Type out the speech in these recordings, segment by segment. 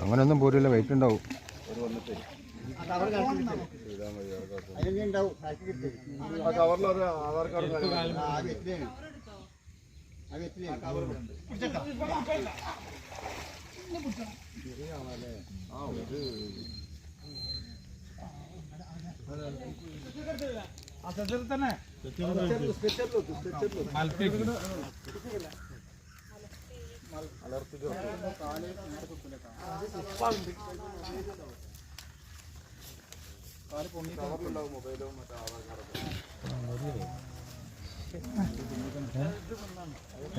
അങ്ങനെയൊന്നും പോരില്ല, വെയിറ്റ് ഉണ്ടാവും. ആധാർ കാർഡ് തന്നെ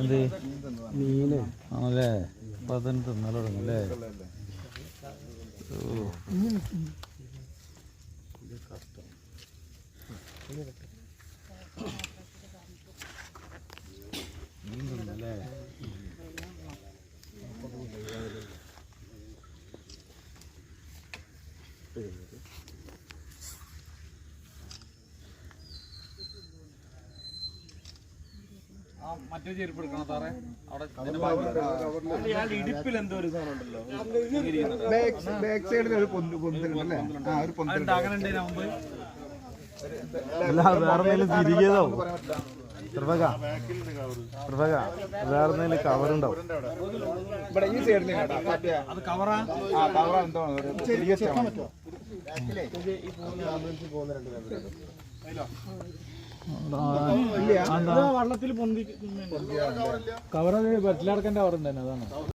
എന്ത് മീന് ആണല്ലേ? അപ്പൊ അതിന് തിന്നൽ തുടങ്ങല്ലേ? മീൻ തിന്നല്ലേ? മറ്റേ ചെരുപ്പ് എടുക്കണം സാറേ. അവിടെ ഇടുപ്പിൽ എന്തോ ഒരു സാധനം ഉണ്ടല്ലോ, ബാക്ക് സൈഡിൽ ഒരു പൊന്തലുണ്ടല്ലേ? അങ്ങനെ ഉണ്ട് മുമ്പ്. വേറെ തിരികെതാവും. വേറെ കവറുണ്ടാവും ഇവിടെ ഈ സൈഡിൽ. അത് കവറാ? കവറ എന്തോ ചെറിയ വള്ളത്തിൽ പൊന്തി കവറ് ബസ്സിലടക്കേണ്ട കവറുണ്ടായിരുന്നു, അതാണ്.